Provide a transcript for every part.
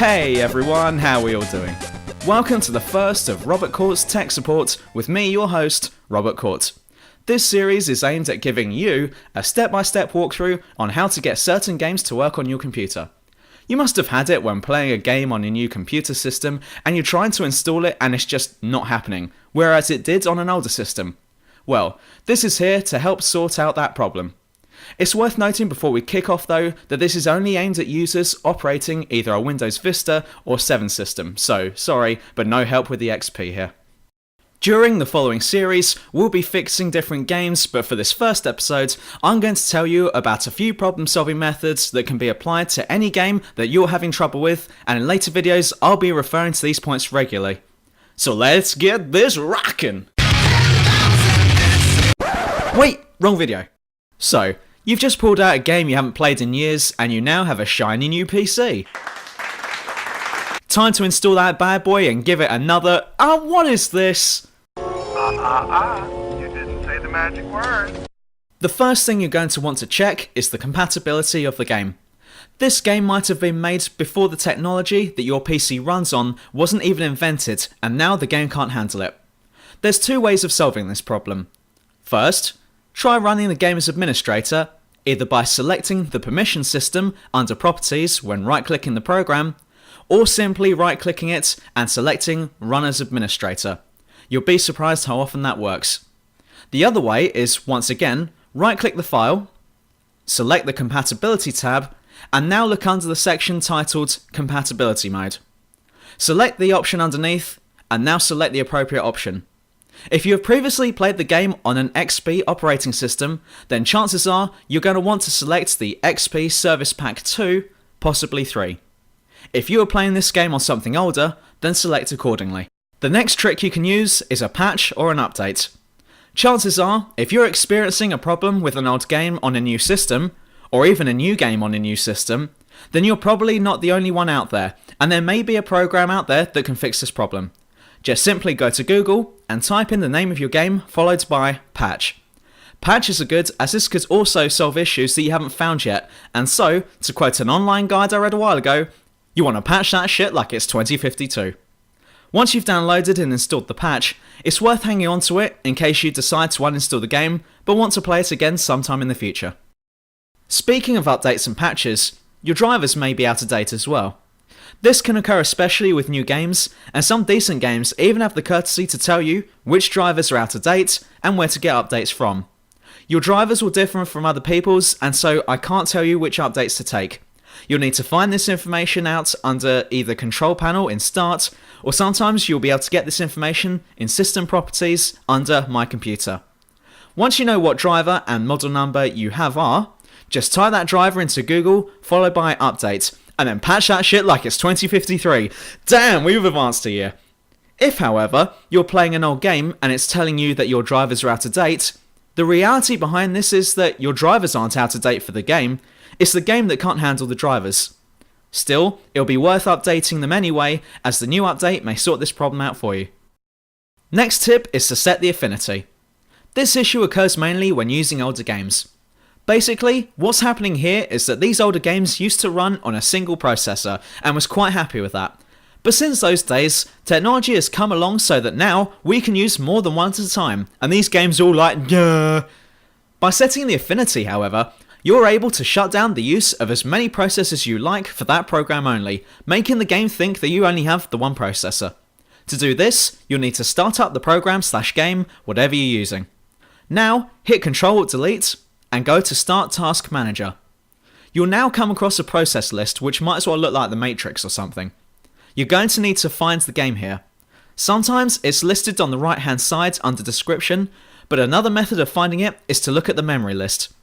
Hey everyone, how are we all doing? Welcome to the first of Robert Court's Tech Support with me, your host, Robert Court. This series is aimed at giving you a step-by-step walkthrough on how to get certain games to work on your computer. You must have had it when playing a game on your new computer system and you're trying to install it and it's just not happening, whereas it did on an older system. Well, this is here to help sort out that problem. It's worth noting before we kick off though that this is only aimed at users operating either a Windows Vista or 7 system, so sorry, but no help with the XP here. During the following series, we'll be fixing different games, but for this first episode, I'm going to tell you about a few problem-solving methods that can be applied to any game that you're having trouble with, and in later videos, I'll be referring to these points regularly. So let's get this rockin'! Wait, wrong video. So, you've just pulled out a game you haven't played in years, and you now have a shiny new PC. Time to install that bad boy and give it another, what is this? You didn't say the magic word. The first thing you're going to want to check is the compatibility of the game. This game might have been made before the technology that your PC runs on wasn't even invented, and now the game can't handle it. There's two ways of solving this problem. First, try running the game as administrator, either by selecting the permission system under properties when right-clicking the program, or simply right-clicking it and selecting Run as Administrator. You'll be surprised how often that works. The other way is, once again, right-click the file, select the Compatibility tab, and now look under the section titled Compatibility Mode. Select the option underneath, and now select the appropriate option. If you have previously played the game on an XP operating system, then chances are you're going to want to select the XP Service Pack 2, possibly 3. If you are playing this game on something older, then select accordingly. The next trick you can use is a patch or an update. Chances are, if you're experiencing a problem with an old game on a new system, or even a new game on a new system, then you're probably not the only one out there, and there may be a program out there that can fix this problem. Just simply go to Google and type in the name of your game followed by patch. Patches are good as this could also solve issues that you haven't found yet, and so, to quote an online guide I read a while ago, you want to patch that shit like it's 2052. Once you've downloaded and installed the patch, it's worth hanging on to it in case you decide to uninstall the game but want to play it again sometime in the future. Speaking of updates and patches, your drivers may be out of date as well. This can occur especially with new games, and some decent games even have the courtesy to tell you which drivers are out of date and where to get updates from. Your drivers will differ from other people's, and so I can't tell you which updates to take. You'll need to find this information out under either Control Panel in Start, or sometimes you'll be able to get this information in System Properties under My Computer. Once you know what driver and model number you have are, just type that driver into Google followed by Update, and then patch that shit like it's 2053. Damn, we've advanced a year. If, however, you're playing an old game and it's telling you that your drivers are out of date, the reality behind this is that your drivers aren't out of date for the game, it's the game that can't handle the drivers. Still, it'll be worth updating them anyway, as the new update may sort this problem out for you. Next tip is to set the affinity. This issue occurs mainly when using older games. Basically, what's happening here is that these older games used to run on a single processor and was quite happy with that. But since those days, technology has come along so that now we can use more than one at a time, and these games are all like, yeah. By setting the affinity, however, you're able to shut down the use of as many processors you like for that program only, making the game think that you only have the one processor. To do this, you'll need to start up the program/game, whatever you're using. Now, hit Ctrl-Alt-Delete, and go to Start Task Manager. You'll now come across a process list which might as well look like the Matrix or something. You're going to need to find the game here. Sometimes it's listed on the right hand side under Description, but another method of finding it is to look at the memory list.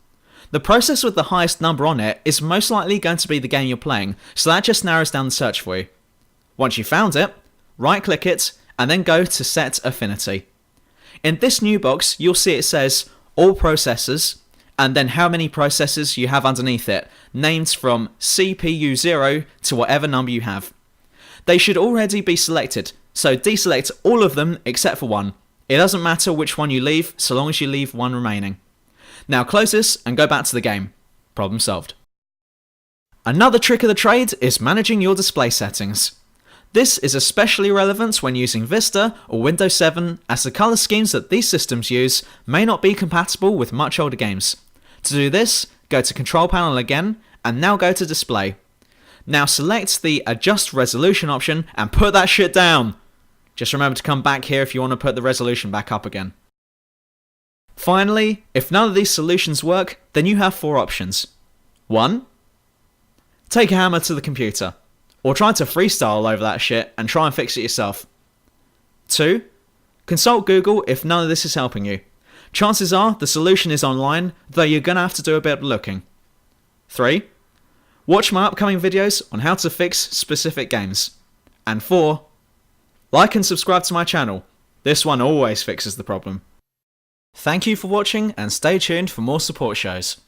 The process with the highest number on it is most likely going to be the game you're playing, so that just narrows down the search for you. Once you've found it, right click it, and then go to Set Affinity. In this new box, you'll see it says All Processors, and then how many processors you have underneath it, named from CPU 0 to whatever number you have. They should already be selected, so deselect all of them except for one. It doesn't matter which one you leave, so long as you leave one remaining. Now close this and go back to the game. Problem solved. Another trick of the trade is managing your display settings. This is especially relevant when using Vista or Windows 7, as the colour schemes that these systems use may not be compatible with much older games. To do this, go to Control Panel again, and now go to Display. Now select the Adjust Resolution option and put that shit down! Just remember to come back here if you want to put the resolution back up again. Finally, if none of these solutions work, then you have 4 options. 1. Take a hammer to the computer, or try to freestyle over that shit and try and fix it yourself. 2. Consult Google if none of this is helping you. Chances are the solution is online, though you're gonna have to do a bit of looking. 3. Watch my upcoming videos on how to fix specific games. And 4. Like and subscribe to my channel. This one always fixes the problem. Thank you for watching and stay tuned for more support shows.